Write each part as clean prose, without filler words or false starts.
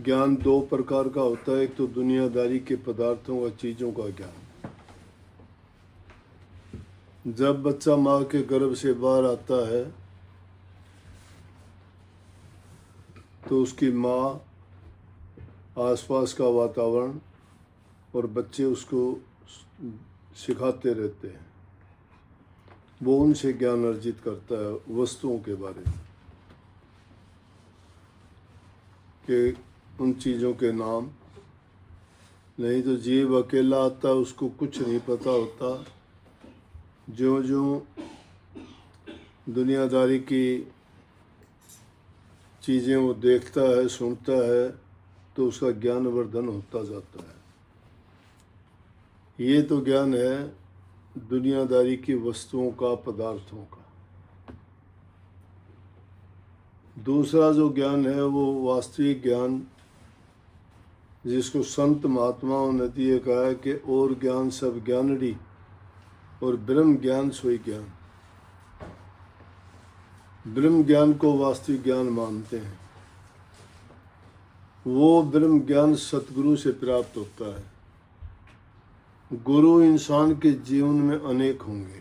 ज्ञान दो प्रकार का होता है। एक तो दुनियादारी के पदार्थों और चीज़ों का ज्ञान। जब बच्चा माँ के गर्भ से बाहर आता है तो उसकी माँ, आसपास का वातावरण और बच्चे उसको सिखाते रहते हैं। वो उनसे ज्ञान अर्जित करता है वस्तुओं के बारे में, कि उन चीज़ों के नाम। नहीं तो जीव अकेला आता है, उसको कुछ नहीं पता होता। जो जो दुनियादारी की चीज़ें वो देखता है, सुनता है, तो उसका ज्ञान वर्धन होता जाता है। ये तो ज्ञान है दुनियादारी की वस्तुओं का, पदार्थों का। दूसरा जो ज्ञान है वो वास्तविक ज्ञान, जिसको संत महात्माओं ने दिए कहा है कि और ज्ञान सब ज्ञानड़ी और ब्रह्म ज्ञान सोई ज्ञान। ब्रह्म ज्ञान को वास्तविक ज्ञान मानते हैं। वो ब्रह्म ज्ञान सतगुरु से प्राप्त होता है। गुरु इंसान के जीवन में अनेक होंगे,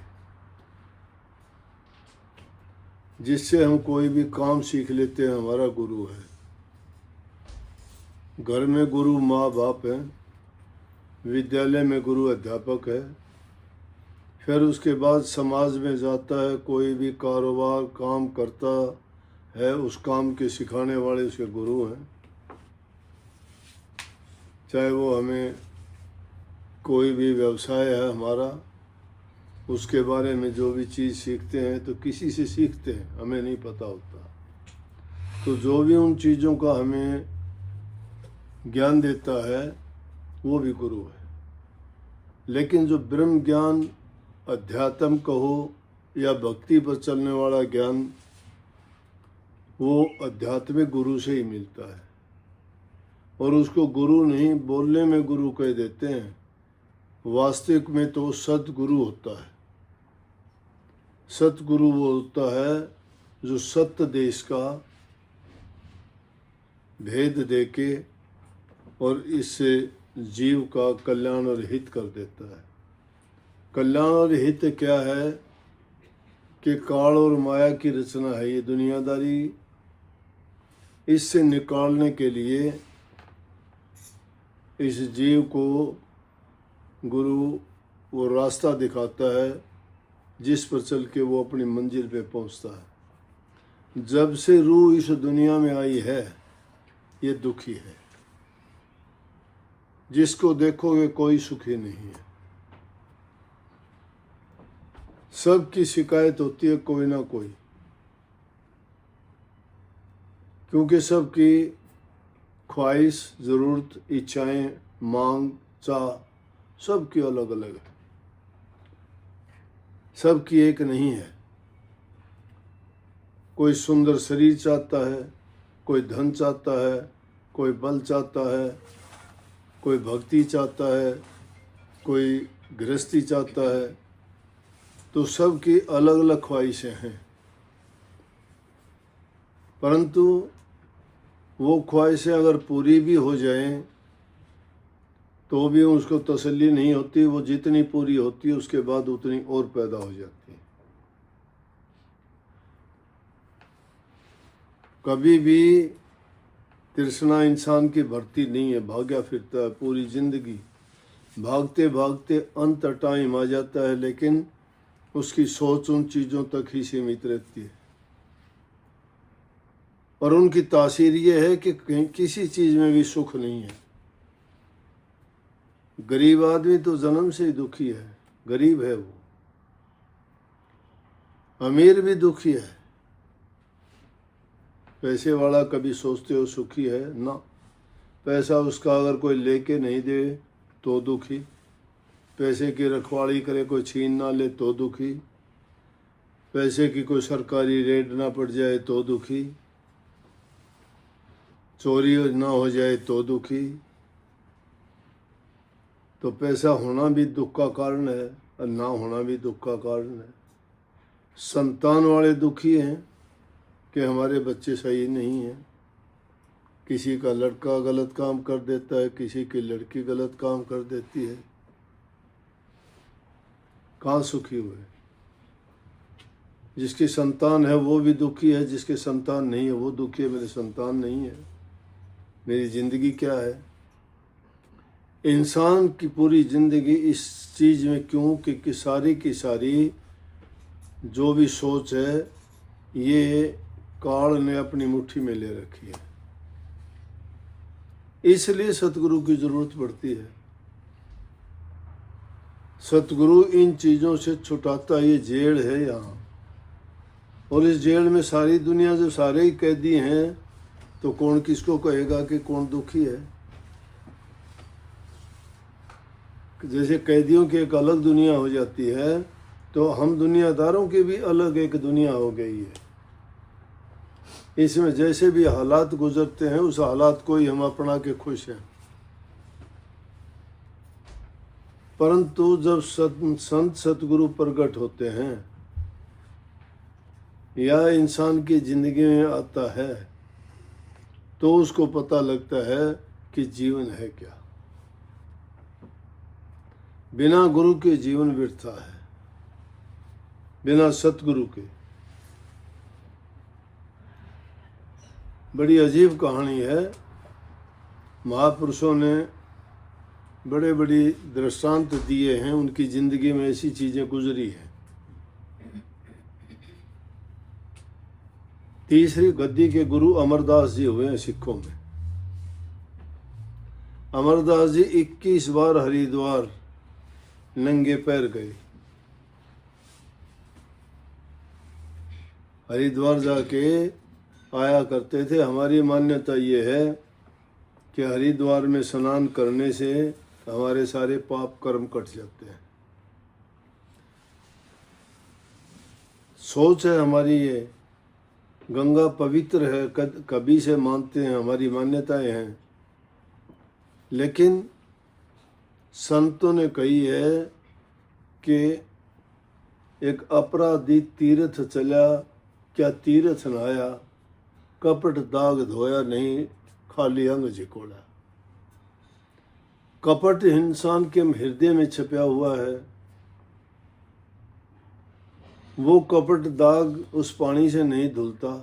जिससे हम कोई भी काम सीख लेते हैं, हमारा गुरु है। घर में गुरु माँ बाप है, विद्यालय में गुरु अध्यापक है, फिर उसके बाद समाज में जाता है, कोई भी कारोबार काम करता है, उस काम के सिखाने वाले उसके गुरु हैं। चाहे वो हमें कोई भी व्यवसाय है हमारा, उसके बारे में जो भी चीज़ सीखते हैं तो किसी से सीखते हैं, हमें नहीं पता होता। तो जो भी उन चीज़ों का हमें ज्ञान देता है वो भी गुरु है। लेकिन जो ब्रह्म ज्ञान, अध्यात्म कहो या भक्ति पर चलने वाला ज्ञान, वो अध्यात्मिक गुरु से ही मिलता है। और उसको गुरु नहीं, बोलने में गुरु कह देते हैं, वास्तविक में तो सतगुरु होता है। सतगुरु वो होता है जो सत्य देश का भेद देके और इससे जीव का कल्याण और हित कर देता है। कल्याण और हित क्या है कि काल और माया की रचना है ये दुनियादारी। इससे निकालने के लिए इस जीव को गुरु वो रास्ता दिखाता है जिस पर चल के वो अपनी मंजिल पे पहुंचता है। जब से रूह इस दुनिया में आई है ये दुखी है। जिसको देखोगे कोई सुखी नहीं है। सबकी शिकायत होती है कोई ना कोई, क्योंकि सबकी ख्वाहिश, ज़रूरत, इच्छाएं, मांग, चाह सबकी अलग अलग है। सबकी एक नहीं है। कोई सुंदर शरीर चाहता है, कोई धन चाहता है, कोई बल चाहता है, कोई भक्ति चाहता है, कोई गृहस्थी चाहता है। तो सबकी अलग अलग ख्वाहिशें हैं। परंतु वो ख्वाहिशें अगर पूरी भी हो जाएं तो भी उसको तसल्ली नहीं होती। वो जितनी पूरी होती है उसके बाद उतनी और पैदा हो जाती है। कभी भी तृष्णा इंसान की भरती नहीं है, भागा फिरता है पूरी जिंदगी। भागते भागते अंत टाइम आ जाता है, लेकिन उसकी सोच उन चीज़ों तक ही सीमित रहती है। और उनकी तासीर ये है कि किसी चीज़ में भी सुख नहीं है। गरीब आदमी तो जन्म से ही दुखी है, गरीब है वो। अमीर भी दुखी है। पैसे वाला कभी सोचते हो सुखी है ना। पैसा उसका अगर कोई लेके नहीं दे तो दुखी, पैसे की रखवाली करे कोई छीन ना ले तो दुखी, पैसे की कोई सरकारी रेड ना पड़ जाए तो दुखी, चोरी ना हो जाए तो दुखी। तो पैसा होना भी दुख का कारण है और ना होना भी दुख का कारण है। संतान वाले दुखी हैं कि हमारे बच्चे सही नहीं हैं, किसी का लड़का गलत काम कर देता है, किसी की लड़की गलत काम कर देती है, कहाँ सुखी हुए? जिसकी संतान है वो भी दुखी है, जिसके संतान नहीं है वो दुखी है। मेरे संतान नहीं है, मेरी जिंदगी क्या है? इंसान की पूरी जिंदगी इस चीज में क्यों कि सारी की सारी जो भी सोच है ये काल ने अपनी मुट्ठी में ले रखी है। इसलिए सतगुरु की जरूरत पड़ती है। सतगुरु इन चीजों से छुटाता, ये जेल है यहाँ। और इस जेल में सारी दुनिया जो सारे ही कैदी हैं तो कौन किसको कहेगा कि कौन दुखी है? जैसे कैदियों की एक अलग दुनिया हो जाती है तो हम दुनियादारों की भी अलग एक दुनिया हो गई है। इसमें जैसे भी हालात गुजरते हैं उस हालात को ही हम अपना के खुश हैं। परंतु जब संत सतगुरु प्रकट होते हैं या इंसान की जिंदगी में आता है तो उसको पता लगता है कि जीवन है क्या। बिना गुरु के जीवन व्यर्थ है, बिना सतगुरु के। बड़ी अजीब कहानी है। महापुरुषों ने बड़े बड़ी दृष्टांत दिए हैं, उनकी जिंदगी में ऐसी चीजें गुजरी हैं। तीसरी गद्दी के गुरु अमरदास जी हुए हैं सिखों में। अमरदास जी 21 बार हरिद्वार नंगे पैर गए। हरिद्वार जाके आया करते थे। हमारी मान्यता ये है कि हरिद्वार में स्नान करने से हमारे सारे पाप कर्म कट जाते हैं। सोच है हमारी ये। गंगा पवित्र है, कभी से मानते हैं, हमारी मान्यताएं हैं। लेकिन संतों ने कही है कि एक अपराधी तीर्थ चला, क्या तीर्थ नहाया, कपट दाग धोया नहीं, खाली अंग झिकोड़ा। कपट इंसान के हृदय में छपा हुआ है। वो कपट दाग उस पानी से नहीं धुलता।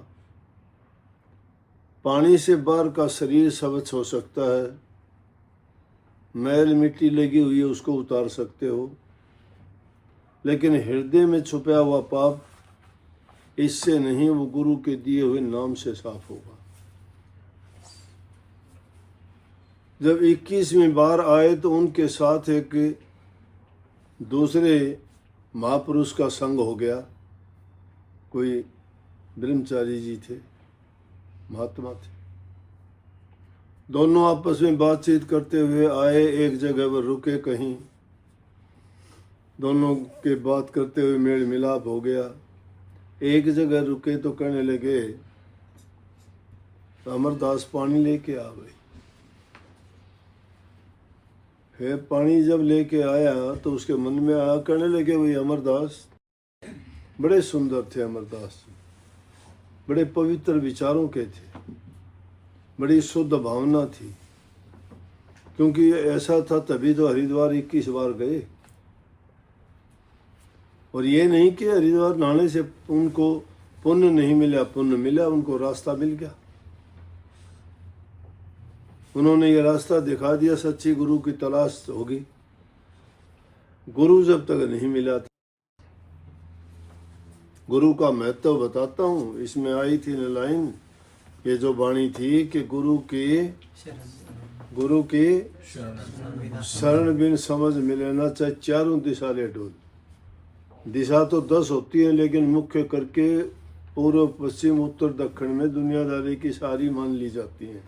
पानी से बाहर का शरीर स्वच्छ हो सकता है, मैल मिट्टी लगी हुई है उसको उतार सकते हो, लेकिन हृदय में छुपा हुआ पाप इससे नहीं, वो गुरु के दिए हुए नाम से साफ होगा। जब 21वीं बार आए तो उनके साथ एक दूसरे महापुरुष का संग हो गया। कोई ब्रह्मचारी जी थे, महात्मा थे। दोनों आपस में बातचीत करते हुए आए, एक जगह पर रुके कहीं। दोनों के बात करते हुए मेल मिलाप हो गया। एक जगह रुके तो कहने लगे, अमरदास पानी लेके आ गए। फिर पानी जब लेके आया तो उसके मन में आया, कहने लगे भाई अमरदास बड़े सुंदर थे। अमरदास बड़े पवित्र विचारों के थे, बड़ी शुद्ध भावना थी। क्योंकि ऐसा था तभी तो हरिद्वार 21 बार गए। और ये नहीं कि हरिद्वार नहाने से उनको पुण्य नहीं मिला, पुण्य मिला, उनको रास्ता मिल गया। उन्होंने ये रास्ता दिखा दिया, सच्ची गुरु की तलाश होगी। गुरु जब तक नहीं मिला था। गुरु का महत्व बताता हूँ। इसमें आई थी न लाइन, ये जो वाणी थी कि गुरु की शरण बिन समझ मिले ना, चाहे चारों दिशा ले डोल। दिशा तो 10 होती है, लेकिन मुख्य करके पूर्व पश्चिम उत्तर दक्षिण में दुनियादारी की सारी मान ली जाती हैं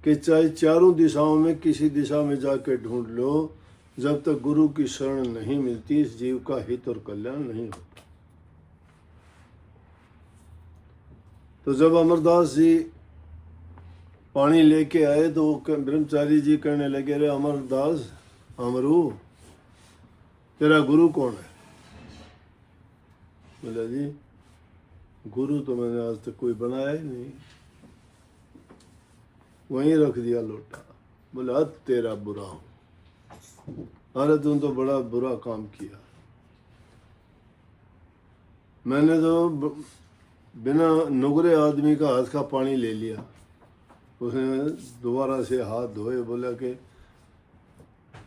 कि चाहे चारों दिशाओं में किसी दिशा में जाके ढूंढ लो, जब तक गुरु की शरण नहीं मिलती इस जीव का हित और कल्याण नहीं होता। तो जब अमरदास जी पानी लेके आए तो ब्रह्मचारी जी कहने लगे, अरे अमरदास, अमरू तेरा गुरु कौन है? बोला जी गुरु तो मैंने आज तक कोई बनाया ही नहीं। वहीं रख दिया लोटा। बोला अब तेरा बुरा हूं, अरे तुम तो बड़ा बुरा काम किया। मैंने तो बिना नुगरे आदमी का हाथ का पानी ले लिया। उसने दोबारा से हाथ धोए, बोला कि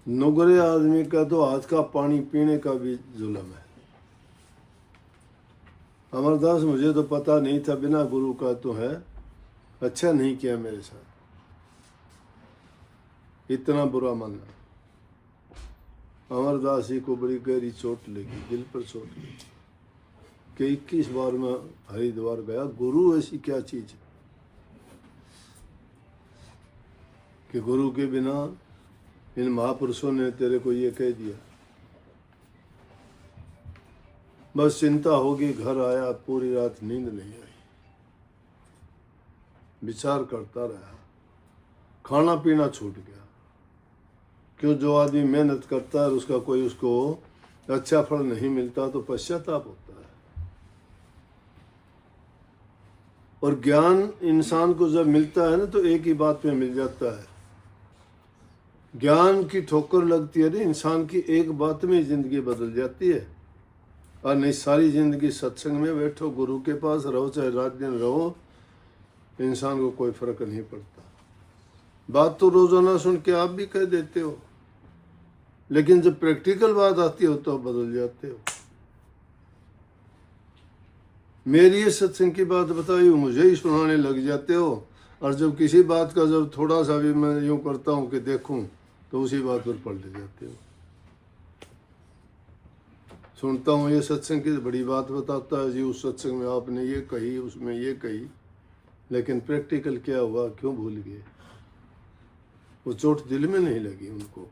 नुगरे आदमी का तो हाथ का पानी पीने का भी जुल्म है। अमरदास मुझे तो पता नहीं था, बिना गुरु का तो है, अच्छा नहीं किया मेरे साथ, इतना बुरा मानना। अमरदास जी को बड़ी गहरी चोट लगी, दिल पर चोट लगी कि 21 बार मैं हरिद्वार गया, गुरु ऐसी क्या चीज है कि गुरु के बिना इन महापुरुषों ने तेरे को ये कह दिया। बस चिंता होगी, घर आया, पूरी रात नींद नहीं आई, विचार करता रहा, खाना पीना छूट गया। क्यों, जो आदमी मेहनत करता है उसका कोई उसको अच्छा फल नहीं मिलता तो पश्चाताप होता है। और ज्ञान इंसान को जब मिलता है ना तो एक ही बात में मिल जाता है। ज्ञान की ठोकर लगती है ना, इंसान की एक बात में जिंदगी बदल जाती है। और नहीं, सारी जिंदगी सत्संग में बैठो, गुरु के पास रहो, चाहे रात दिन रहो, इंसान को कोई फर्क नहीं पड़ता। बात तो रोजाना सुन के आप भी कह देते हो, लेकिन जब प्रैक्टिकल बात आती हो तो बदल जाते हो। मेरी ये सत्संग की बात बताई मुझे ही सुनाने लग जाते हो, और जब किसी बात का जब थोड़ा सा भी मैं यूं करता हूं कि देखूं तो उसी बात पर पलट जाते हो। सुनता हूँ ये सत्संग की बड़ी बात बताता है जी, उस सत्संग में आपने ये कही, उसमें ये कही, लेकिन प्रैक्टिकल क्या हुआ, क्यों भूल गए? वो चोट दिल में नहीं लगी उनको।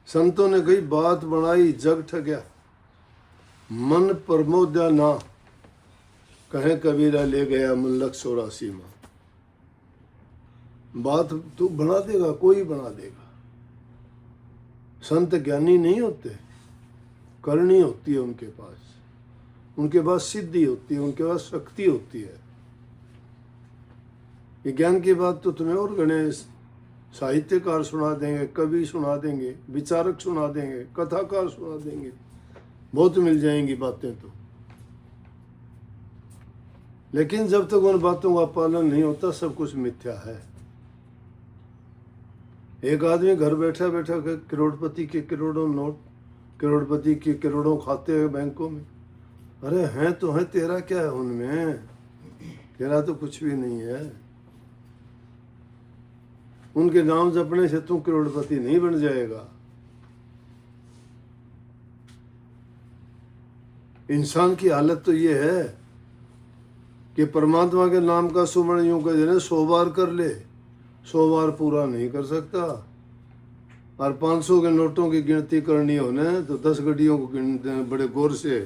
संतों ने कही बात बनाई, जग ठग्या, मन प्रमोद्या ना, कहे कबीरा ले गया मुल्लक 84 माँ। बात तू बना देगा, कोई बना देगा। संत ज्ञानी नहीं होते, करनी होती है उनके पास सिद्धि होती है, उनके पास शक्ति होती है। ये ज्ञान की बात तो तुम्हें और गणे साहित्यकार सुना देंगे, कवि सुना देंगे, विचारक सुना देंगे, कथाकार सुना देंगे, बहुत मिल जाएंगी बातें तो। लेकिन जब तक उन बातों का पालन नहीं होता सब कुछ मिथ्या है। एक आदमी घर बैठा बैठा करोड़पति के करोड़ों नोट, करोड़पति के करोड़ों खाते हैं बैंकों में। अरे हैं तो हैं, तेरा क्या है उनमें? तेरा तो कुछ भी नहीं है। उनके नाम जपने से तू करोड़पति नहीं बन जाएगा। इंसान की हालत तो ये है कि परमात्मा के नाम का सुमरण यूं कह देना 100 बार कर ले, 100 बार पूरा नहीं कर सकता। और 500 के नोटों की गिनती करनी हो ना तो 10 गड्डियों को गिनते बड़े गौर से,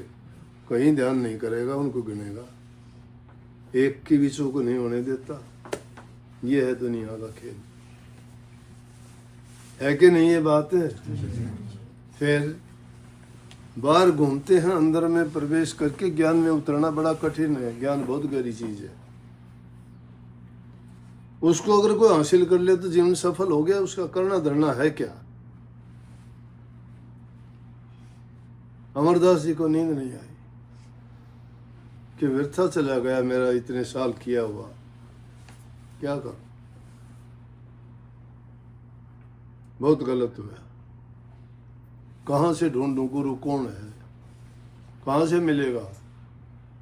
कहीं ध्यान नहीं करेगा, उनको गिनेगा, एक की भी चूक नहीं होने देता। ये है दुनिया का खेल, है कि नहीं? ये बात है। फिर बाहर घूमते हैं, अंदर में प्रवेश करके ज्ञान में उतरना बड़ा कठिन है। ज्ञान बहुत गहरी चीज है, उसको अगर कोई हासिल कर ले तो जीवन सफल हो गया। उसका करना धरना है क्या? अमरदास जी को नींद नहीं आई कि व्यर्था चला गया मेरा इतने साल किया हुआ, क्या करूं, बहुत गलत हुआ। कहां से ढूंढूं, गुरु कौन है, कहां से मिलेगा?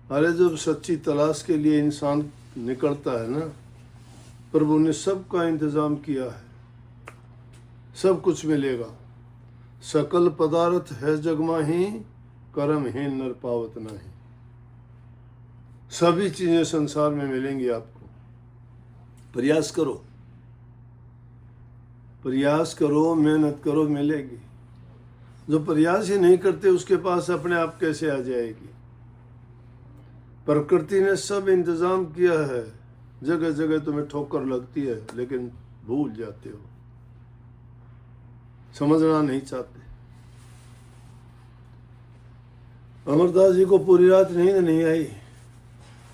अरे जब सच्ची तलाश के लिए इंसान निकलता है ना, प्रभु ने सबका इंतजाम किया है, सब कुछ मिलेगा। सकल पदार्थ है जग माही, कर्महीन नर पावत नहीं। सभी चीजें संसार में मिलेंगी आपको। प्रयास करो, प्रयास करो, मेहनत करो, मिलेगी। जो प्रयास ही नहीं करते उसके पास अपने आप कैसे आ जाएगी? प्रकृति ने सब इंतजाम किया है, जगह जगह तुम्हें ठोकर लगती है, लेकिन भूल जाते हो, समझना नहीं चाहते। अमरदास जी को पूरी रात नींद नहीं आई।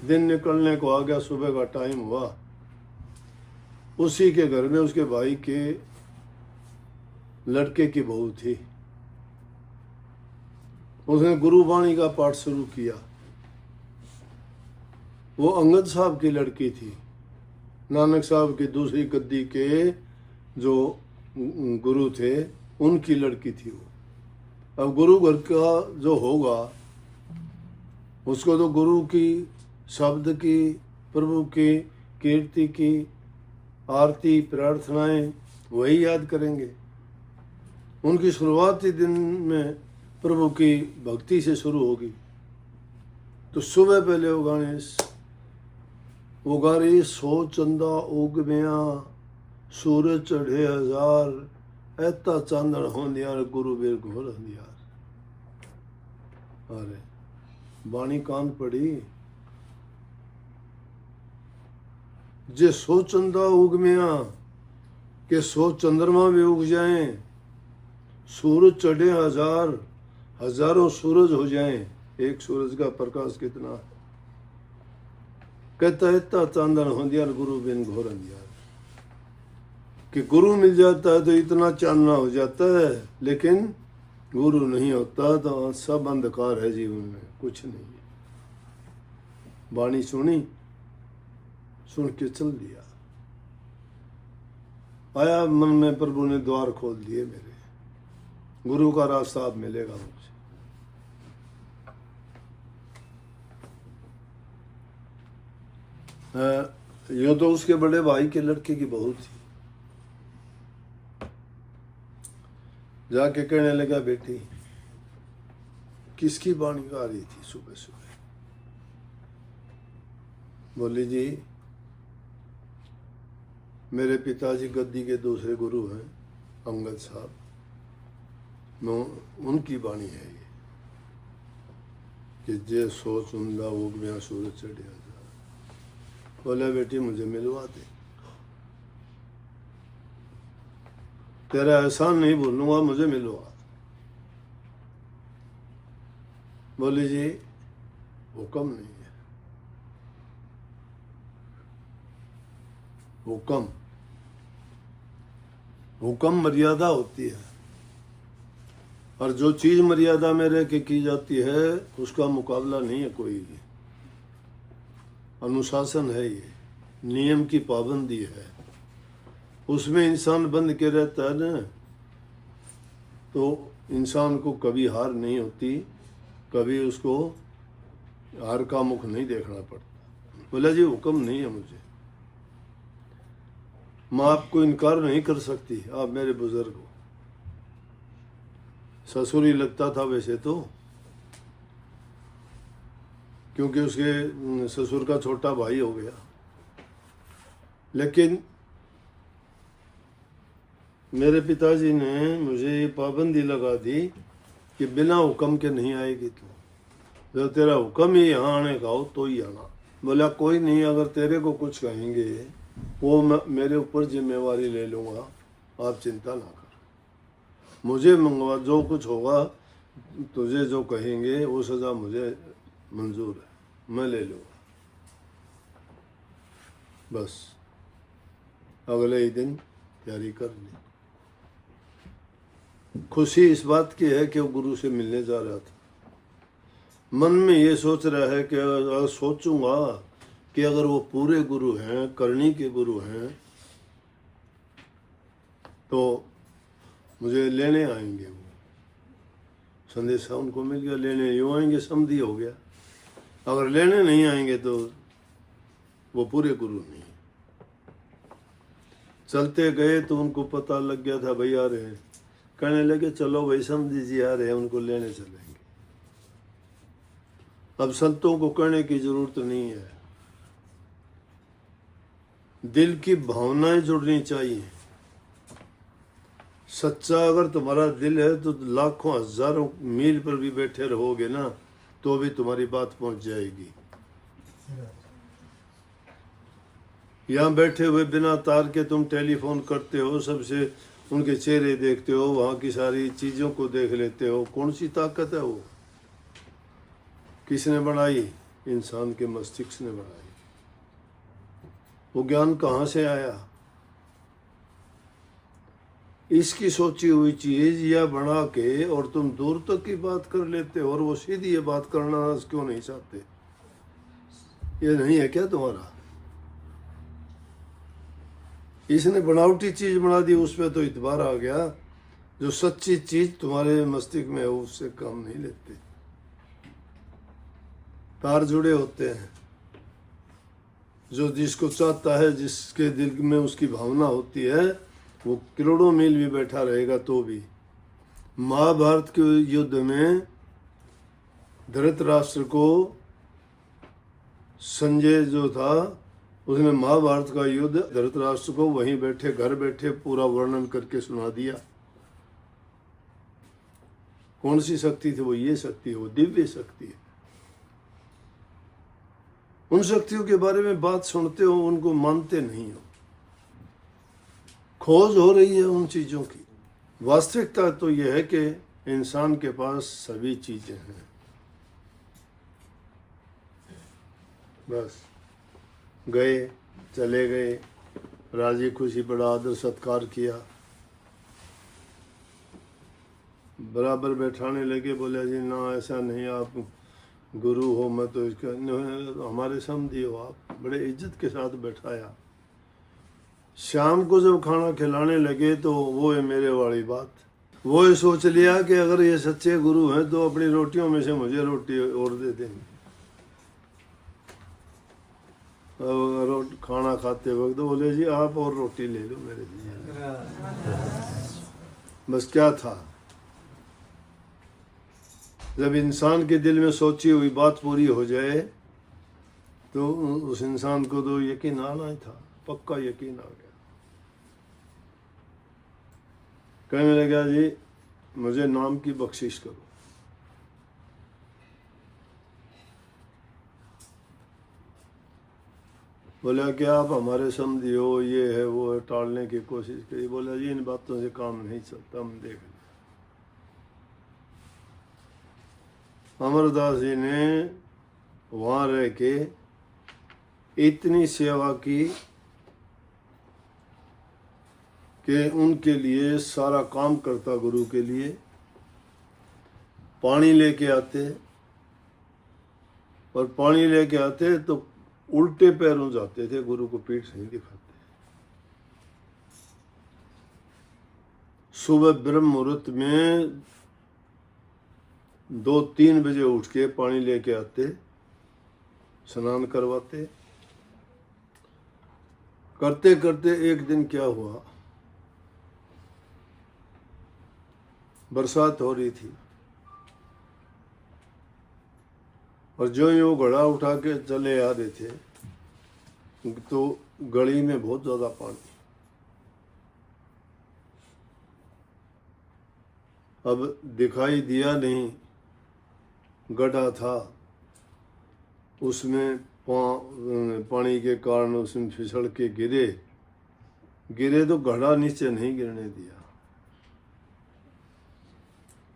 दिन निकलने को आ गया, सुबह का टाइम हुआ। उसी के घर में उसके भाई के लड़के की बहू थी। उसने गुरुबाणी का पाठ शुरू किया। वो अंगद साहब की लड़की थी, नानक साहब की दूसरी गद्दी के जो गुरु थे उनकी लड़की थी वो। अब गुरु घर का जो होगा उसको तो गुरु की शब्द की, प्रभु की कीर्ति की आरती प्रार्थनाएं वही याद करेंगे। उनकी शुरुआती दिन में प्रभु की भक्ति से शुरू होगी। तो सुबह पहले वो गा रही 100 चंदा उगमिया सूरज चढ़े 1000 ऐता चांदन होंदियार गुरु बेर घोर हंदियार। अरे बाणी कान पड़ी जे 100 चंदा उगमिया के 100 चंद्रमा भी उग जाएं, सूरज चढ़े 1000 हजारों सूरज हो जाएं, एक सूरज का प्रकाश कितना है। कहता है इतना चांदन होंदियार गुरु बिन घोर अंधियार। कि गुरु मिल जाता है तो इतना चांदना हो जाता है, लेकिन गुरु नहीं होता तो सब अंधकार है जीवन में, कुछ नहीं है। वाणी सुनी, सुन के चल दिया। आया मन में, प्रभु ने द्वार खोल दिए मेरे, गुरु का रास्ता अब मिलेगा मुझे। यो तो उसके बड़े भाई के लड़के की बहू थी। जाके कहने लगा बेटी किसकी वाणी गा रही थी सुबह सुबह। बोली जी मेरे पिताजी गद्दी के दूसरे गुरु हैं अंगद साहब, उनकी वाणी है ये कि जे सोच उमदा उग में सूरज चढ़िया। बोले बेटी मुझे मिलवा दे, तेरा एहसान नहीं भूलूंगा, मुझे मिलवा। बोले जी हुक्म नहीं है। हुक्म मर्यादा होती है, और जो चीज मर्यादा में रह के की जाती है उसका मुकाबला नहीं है कोई। अनुशासन है, ये नियम की पाबंदी है, उसमें इंसान बंद के रहता है ना, तो इंसान को कभी हार नहीं होती, कभी उसको हार का मुख नहीं देखना पड़ता। बोला जी हुक्म नहीं है मुझे, मैं आपको इनकार नहीं कर सकती, आप मेरे बुजुर्ग हो। ससुर ही लगता था वैसे तो, क्योंकि उसके ससुर का छोटा भाई हो गया, लेकिन मेरे पिताजी ने मुझे ये पाबंदी लगा दी कि बिना हुक्म के नहीं आएगी तू, जब तेरा हुक्म ही यहाँ आने का हो तो ही आना। बोला कोई नहीं, अगर तेरे को कुछ कहेंगे वो मेरे ऊपर जिम्मेवारी ले लूँगा, आप चिंता ना कर, मुझे मंगवा, जो कुछ होगा तुझे जो कहेंगे वो सज़ा मुझे मंजूर है, मैं ले लूँगा। बस अगले ही दिन तैयारी कर ली। खुशी इस बात की है कि वो गुरु से मिलने जा रहा था। मन में ये सोच रहा है कि अगर सोचूंगा कि अगर वो पूरे गुरु हैं, करनी के गुरु हैं, तो मुझे लेने आएंगे। वो संदेशा उनको मिल गया, लेने यूँ आएंगे समझी हो गया। अगर लेने नहीं आएंगे तो वो पूरे गुरु नहीं। चलते गए तो उनको पता लग गया था भाई आ रहे हैं, कहने लगे चलो भाई समझी जी आ रहे हैं, उनको लेने चलेंगे। अब संतों को कहने की जरूरत नहीं है, दिल की भावनाएं जुड़नी चाहिए। सच्चा अगर तुम्हारा दिल है तो लाखों हजारों मील पर भी बैठे रहोगे ना तो भी तुम्हारी बात पहुंच जाएगी। यहाँ बैठे हुए बिना तार के तुम टेलीफोन करते हो, सबसे उनके चेहरे देखते हो, वहाँ की सारी चीज़ों को देख लेते हो। कौन सी ताकत है वो? किसने बनाई? इंसान के मस्तिष्क ने बनाई। वो ज्ञान कहाँ से आया? इसकी सोची हुई चीज या बना के और तुम दूर तक की बात कर लेते हो, और वो सीधी ये बात करना क्यों नहीं चाहते? ये नहीं है क्या तुम्हारा? इसने बनावटी चीज बना दी, उसमें तो इतबार आ गया। जो सच्ची चीज तुम्हारे मस्तिष्क में है उससे काम नहीं लेते। तार जुड़े होते हैं। जो जिसको चाहता है, जिसके दिल में उसकी भावना होती है, वो करोड़ों मील भी बैठा रहेगा तो भी। महाभारत के युद्ध में धृतराष्ट्र को संजय जो था, उसने महाभारत का युद्ध धृतराष्ट्र को वहीं बैठे, घर बैठे पूरा वर्णन करके सुना दिया। कौन सी शक्ति थी वो? ये शक्ति है, वो दिव्य शक्ति है। उन शक्तियों के बारे में बात सुनते हो, उनको मानते नहीं हो। खोज हो रही है उन चीजों की। वास्तविकता तो यह है कि इंसान के पास सभी चीजें हैं, बस गए चले गए, राजी खुशी बड़ा आदर सत्कार किया, बराबर बैठाने लगे, बोले जी ना ऐसा नहीं, आप गुरु हो, मैं तो इसका हमारे समझी हो, आप बड़े इज्जत के साथ बैठाया। शाम को जब खाना खिलाने लगे तो वो है मेरे वाली बात, वो ये सोच लिया कि अगर ये सच्चे गुरु हैं तो अपनी रोटियों में से मुझे रोटी और दे देंगे। खाना खाते वक्त तो बोले जी आप और रोटी ले लो मेरे लिए। बस क्या था, जब इंसान के दिल में सोची हुई बात पूरी हो जाए तो उस इंसान को तो यकीन आना ही था, पक्का यकीन आ गया। कहने लगा जी मुझे नाम की बख्शिश करो। बोला कि आप हमारे समझी हो, ये है वो है, टालने की कोशिश करी। बोला जी इन बातों से काम नहीं चलता, हम देख लें। अमरदास जी ने वहाँ रह के इतनी सेवा की कि उनके लिए सारा काम करता। गुरु के लिए पानी लेके आते, और पानी लेके आते तो उल्टे पैरों जाते थे, गुरु को पीठ नहीं दिखाते। सुबह ब्रह्म मुहूर्त में 2-3 बजे उठ के पानी लेके आते, स्नान करवाते। करते करते एक दिन क्या हुआ, बरसात हो रही थी, और जो ही वो घड़ा उठा के चले आ रहे थे तो गली में बहुत ज्यादा पानी। अब दिखाई दिया नहीं, गड्ढा था, उसमें पानी के कारण उसमें फिसल के गिरे तो घड़ा नीचे नहीं गिरने दिया।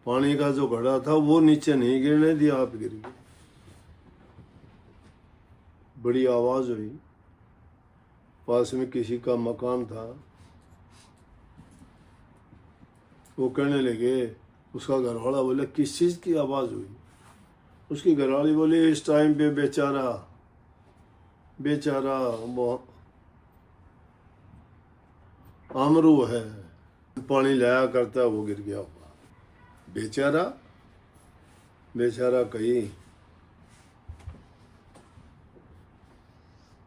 पानी का जो घड़ा था वो नीचे नहीं गिरने दिया, आप गिर गए। बड़ी आवाज हुई, पास में किसी का मकान था। वो कहने लगे, उसका घरवाला बोले किस चीज की आवाज हुई? उसकी घरवाली बोली इस टाइम पे बेचारा वो अमरू है, पानी लाया करता, वो गिर गया होगा। बेचारा कहीं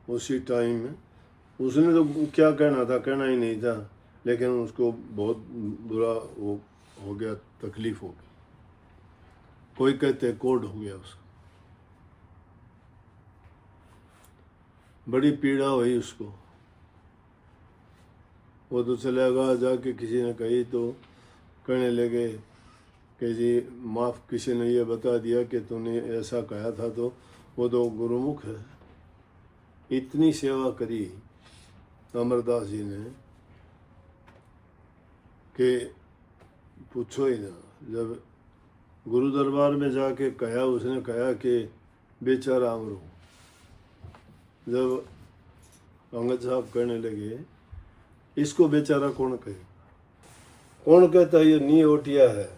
उसी टाइम में उसने तो क्या कहना था, कहना ही नहीं था, लेकिन उसको बहुत बुरा वो हो गया, तकलीफ हो गई। कोई कहते कोड हो गया उसका, बड़ी पीड़ा हुई उसको। वो तो चला गया, जाके किसी ने कही तो कहने लगे कि जी माफ़, किसी ने ये बता दिया कि तूने ऐसा कहा था, तो वो तो गुरुमुख है। इतनी सेवा करी अमरदास जी ने कि पूछो ही ना। जब गुरु दरबार में जाके कहा, उसने कहा कि बेचारा अमरू। जब अंगद साहब कहने लगे इसको बेचारा कौन कहे, कौन कहता है ये नियोटिया है,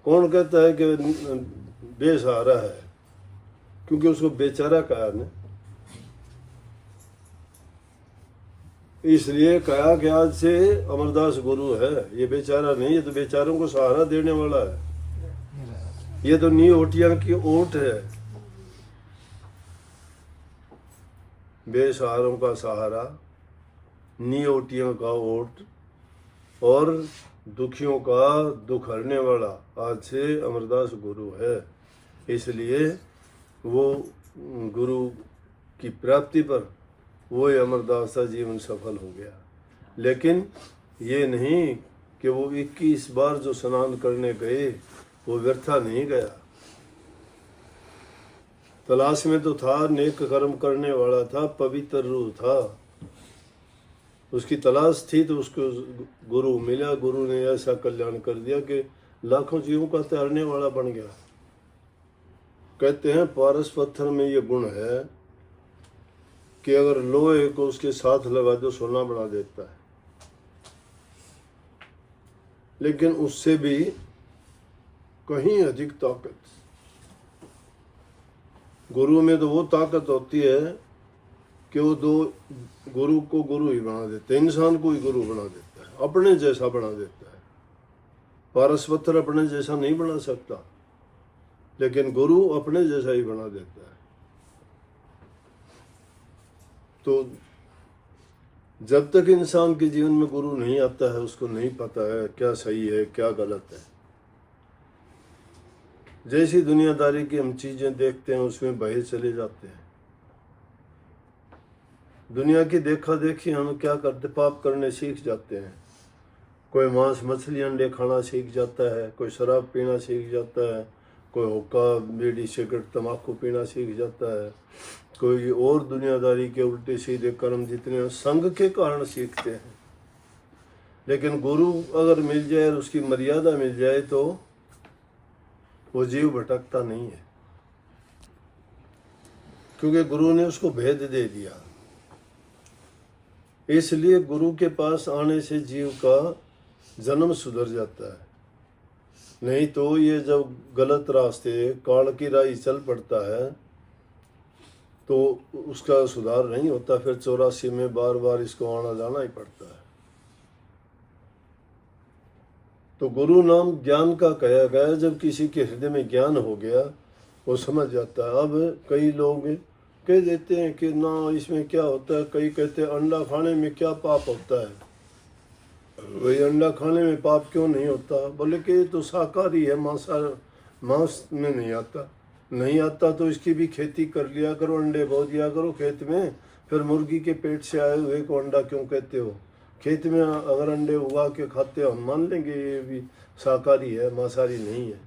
कौन कहता है कि बेसहारा है, क्योंकि उसको बेचारा कहा ना। इसलिए कहा कि आज से अमरदास गुरु है, ये बेचारा नहीं, ये तो बेचारों को सहारा देने वाला है। ये तो नियोटिया की ओट है, बेसहारों का सहारा, नियोटियों का ओट और दुखियों का दुख हरने वाला आज से अमरदास गुरु है। इसलिए वो गुरु की प्राप्ति पर वो अमरदास का जीवन सफल हो गया। लेकिन ये नहीं कि वो 21 बार जो स्नान करने गए वो व्यर्था नहीं गया। तलाश में तो था, नेक कर्म करने वाला था, पवित्र रूह था, उसकी तलाश थी, तो उसको गुरु मिला। गुरु ने ऐसा कल्याण कर दिया कि लाखों जीवों का तैरने वाला बन गया। कहते हैं पारस पत्थर में ये गुण है कि अगर लोहे को उसके साथ लगा दो सोना बना देता है, लेकिन उससे भी कहीं अधिक ताकत गुरु में तो वो ताकत होती है कि वो दो गुरु को गुरु ही बना देते हैं, इंसान को ही गुरु बना देता है, अपने जैसा बना देता है। पारस पत्थर अपने जैसा नहीं बना सकता, लेकिन गुरु अपने जैसा ही बना देता है। तो जब तक इंसान के जीवन में गुरु नहीं आता है, उसको नहीं पता है क्या सही है क्या गलत है। जैसी दुनियादारी की हम चीजें देखते हैं उसमें बहे चले जाते हैं। दुनिया की देखा देखी हम क्या करते, पाप करने सीख जाते हैं। कोई मांस मछली अंडे खाना सीख जाता है, कोई शराब पीना सीख जाता है, कोई हुक्का बीड़ी सिगरेट तम्बाकू पीना सीख जाता है, कोई और दुनियादारी के उल्टे सीधे कर्म जितने संग के कारण सीखते हैं। लेकिन गुरु अगर मिल जाए और उसकी मर्यादा मिल जाए तो वो जीव भटकता नहीं है, क्योंकि गुरु ने उसको भेद दे दिया। इसलिए गुरु के पास आने से जीव का जन्म सुधर जाता है। नहीं तो ये जब गलत रास्ते काल की राही चल पड़ता है तो उसका सुधार नहीं होता। फिर 84 में बार बार इसको आना जाना ही पड़ता है। तो गुरु नाम ज्ञान का कहा गया। जब किसी के हृदय में ज्ञान हो गया वो समझ जाता है। अब कई लोग कह देते हैं कि ना इसमें क्या होता है, कई कहते हैं अंडा खाने में क्या पाप होता है, वही अंडा खाने में पाप क्यों नहीं होता। बोले कि तो शाकाहारी है, मांस में नहीं आता। नहीं आता तो इसकी भी खेती कर लिया करो, अंडे बो दिया करो खेत में। फिर मुर्गी के पेट से आए हुए को अंडा क्यों कहते हो। खेत में अगर अंडे उगा के खाते हो हम मान लेंगे ये भी शाकाहारी है, मांसाहारी नहीं है।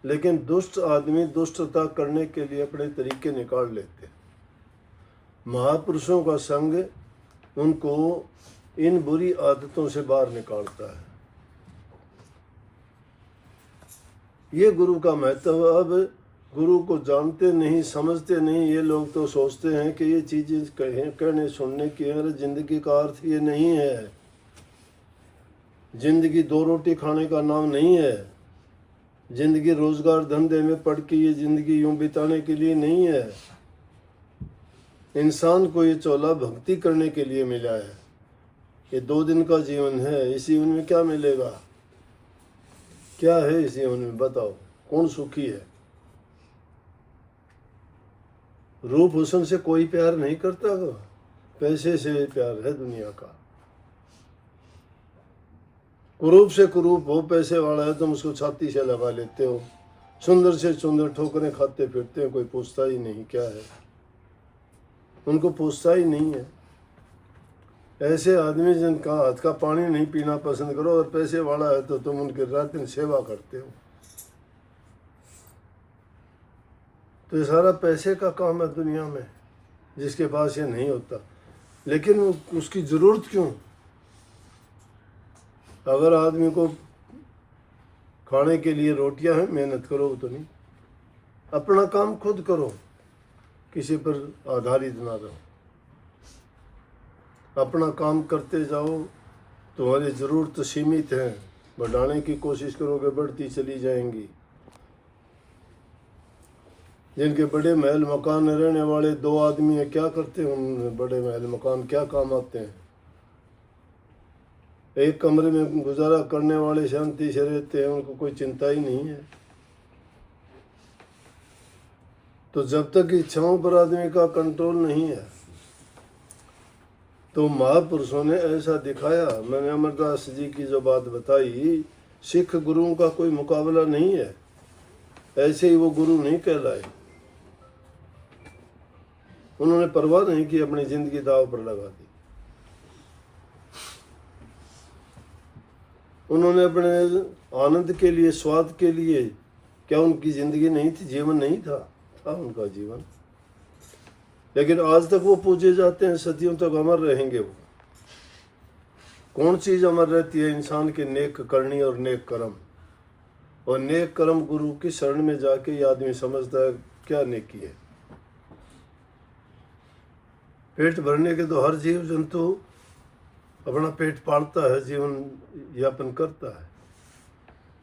लेकिन दुष्ट आदमी दुष्टता करने के लिए अपने तरीके निकाल लेते हैं। महापुरुषों का संग उनको इन बुरी आदतों से बाहर निकालता है। ये गुरु का महत्व। अब गुरु को जानते नहीं, समझते नहीं। ये लोग तो सोचते हैं कि ये चीजें कहने सुनने की है। जिंदगी का अर्थ ये नहीं है। जिंदगी 2 रोटी खाने का नाम नहीं है। जिंदगी रोजगार धंधे में पड़ के ये जिंदगी यूं बिताने के लिए नहीं है। इंसान को ये चोला भक्ति करने के लिए मिला है। ये 2 दिन का जीवन है। इस जीवन में क्या मिलेगा, क्या है इस जीवन में, बताओ कौन सुखी है। रूप हुस्न से कोई प्यार नहीं करता, पैसे से प्यार है दुनिया का। कुरूप से कुरूप हो, पैसे वाला है तुम उसको छाती से लगा लेते हो। सुंदर से सुंदर ठोकरें खाते फिरते हैं, कोई पूछता ही नहीं क्या है, उनको पूछता ही नहीं है। ऐसे आदमी जिनका हाथ का पानी नहीं पीना पसंद करो और पैसे वाला है तो तुम उनकी रात दिन सेवा करते हो। तो ये सारा पैसे का काम है दुनिया में, जिसके पास ये नहीं होता। लेकिन उसकी जरूरत क्यों। अगर आदमी को खाने के लिए रोटियां हैं, मेहनत करो तो नहीं, अपना काम खुद करो, किसी पर आधारित ना रहो। अपना काम करते जाओ, तुम्हारी ज़रूरत सीमित है, बढ़ाने की कोशिश करोगे बढ़ती चली जाएंगी। जिनके बड़े महल मकान में रहने वाले 2 आदमी हैं, क्या करते हैं उन बड़े महल मकान, क्या काम आते हैं? एक कमरे में गुजारा करने वाले शांति से रहते हैं, उनको कोई चिंता ही नहीं है। तो जब तक इच्छाओं पर आदमी का कंट्रोल नहीं है, तो महापुरुषों ने ऐसा दिखाया। मैंने अमरदास जी की जो बात बताई, सिख गुरुओं का कोई मुकाबला नहीं है, ऐसे ही वो गुरु नहीं कहलाए। उन्होंने परवाह नहीं की, अपनी जिंदगी दाव पर लगा दी। उन्होंने अपने आनंद के लिए, स्वाद के लिए, क्या उनकी जिंदगी नहीं थी, जीवन नहीं था उनका जीवन। लेकिन आज तक वो पूजे जाते हैं, सदियों तक अमर रहेंगे वो। कौन चीज अमर रहती है? इंसान के नेक करनी और नेक कर्म। और नेक कर्म गुरु की शरण में जाके ये आदमी समझता है क्या नेकी है। पेट भरने के तो हर जीव जंतु अपना पेट पालता है, जीवन यापन करता है,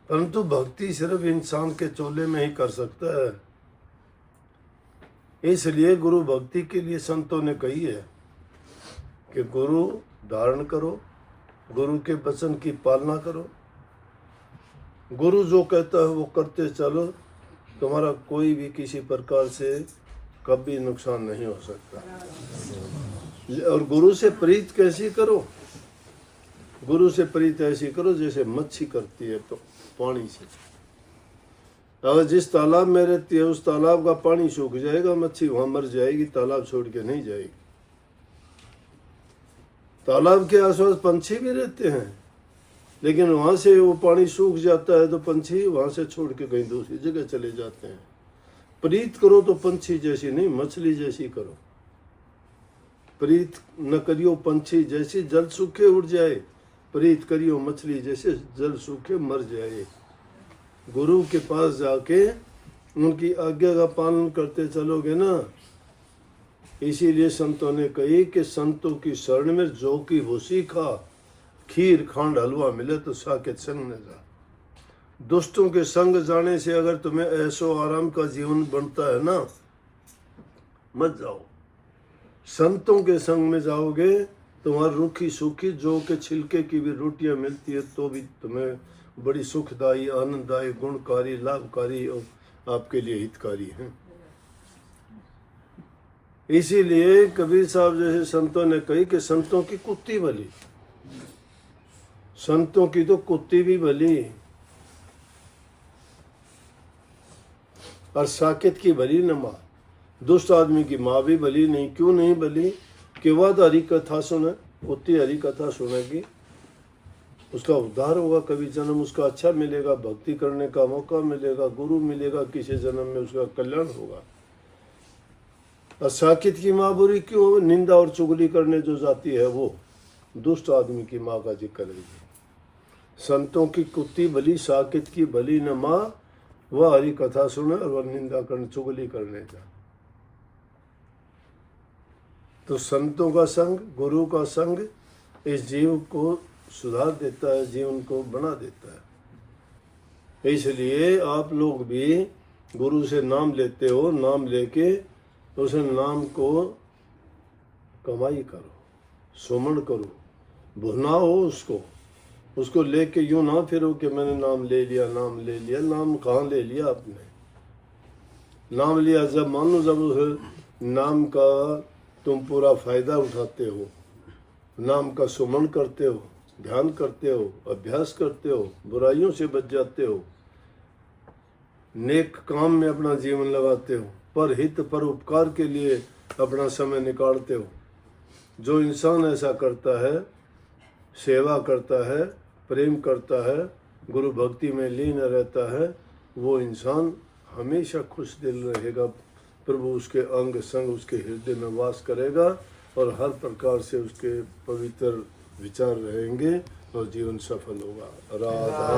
परंतु भक्ति सिर्फ इंसान के चोले में ही कर सकता है। इसलिए गुरु भक्ति के लिए संतों ने कही है कि गुरु धारण करो, गुरु के वचन की पालना करो, गुरु जो कहता है वो करते चलो, तुम्हारा कोई भी किसी प्रकार से कभी नुकसान नहीं हो सकता। और गुरु से प्रीत कैसी करो? गुरु से प्रीत ऐसी करो जैसे मच्छी करती है तो पानी से। अगर जिस तालाब में रहती है उस तालाब का पानी सूख जाएगा, मच्छी वहां मर जाएगी, तालाब छोड़ के नहीं जाएगी। तालाब के आसपास पंछी भी रहते हैं, लेकिन वहां से वो पानी सूख जाता है तो पंछी वहां से छोड़ के कहीं दूसरी जगह चले जाते हैं। प्रीत करो तो पंछी जैसी नहीं, मछली जैसी करो। प्रीत न करियो पंछी जैसी, जल सूखे उड़ जाए। प्रीत करियो मछली जैसे, जल सूखे मर जाए। गुरु के पास जाके उनकी आज्ञा का पालन करते चलोगे ना। इसीलिए संतों ने कही कि संतों की शरण में जो की वो सीखा, खीर खांड हलवा मिले तो साकेत संग न जा। दुष्टों के संग जाने से अगर तुम्हें ऐसो आराम का जीवन बनता है ना, मत जाओ। संतों के संग में जाओगे, तुम्हारी रूखी सूखी जौ के छिलके की भी रोटियां मिलती है तो भी तुम्हें बड़ी सुखदायी, आनंददायी, गुणकारी, लाभकारी और आपके लिए हितकारी है। इसीलिए कबीर साहब जैसे संतों ने कही कि संतों की कुत्ती भली, संतों की तो कुत्ती भी भली और साकेत की भली न माँ। दुष्ट आदमी की माँ भी भली नहीं। क्यों नहीं भली? कि वह हरी कथा सुने, कुत्ती हरी कथा सुनेगी, उसका उद्धार होगा, कभी जन्म उसका अच्छा मिलेगा, भक्ति करने का मौका मिलेगा, गुरु मिलेगा, किसी जन्म में उसका कल्याण होगा। और साकेत की माँ बुरी क्यों? निंदा और चुगली करने जो जाती है वो दुष्ट आदमी की माँ का जिक्र है। संतों की कुत्ती भली, साकेत की भली न माँ, वह हरी कथा सुने और वह निंदा करने, चुगली करने जा। तो संतों का संग, गुरु का संग इस जीव को सुधार देता है, जीवन को बना देता है। इसलिए आप लोग भी गुरु से नाम लेते हो, नाम लेके उस नाम को कमाई करो, सुमन करो, भुनाओ उसको लेके यूं ना फिरो कि मैंने नाम ले लिया, नाम ले लिया। नाम कहाँ ले लिया आपने? नाम लिया जब, मान लो जब उस नाम का तुम पूरा फायदा उठाते हो, नाम का सुमन करते हो, ध्यान करते हो, अभ्यास करते हो, बुराइयों से बच जाते हो, नेक काम में अपना जीवन लगाते हो, पर हित पर उपकार के लिए अपना समय निकालते हो। जो इंसान ऐसा करता है, सेवा करता है, प्रेम करता है, गुरु भक्ति में लीन रहता है, वो इंसान हमेशा खुश दिल रहेगा। प्रभु उसके अंग संग उसके हृदय में वास करेगा और हर प्रकार से उसके पवित्र विचार रहेंगे और जीवन सफल होगा। राधा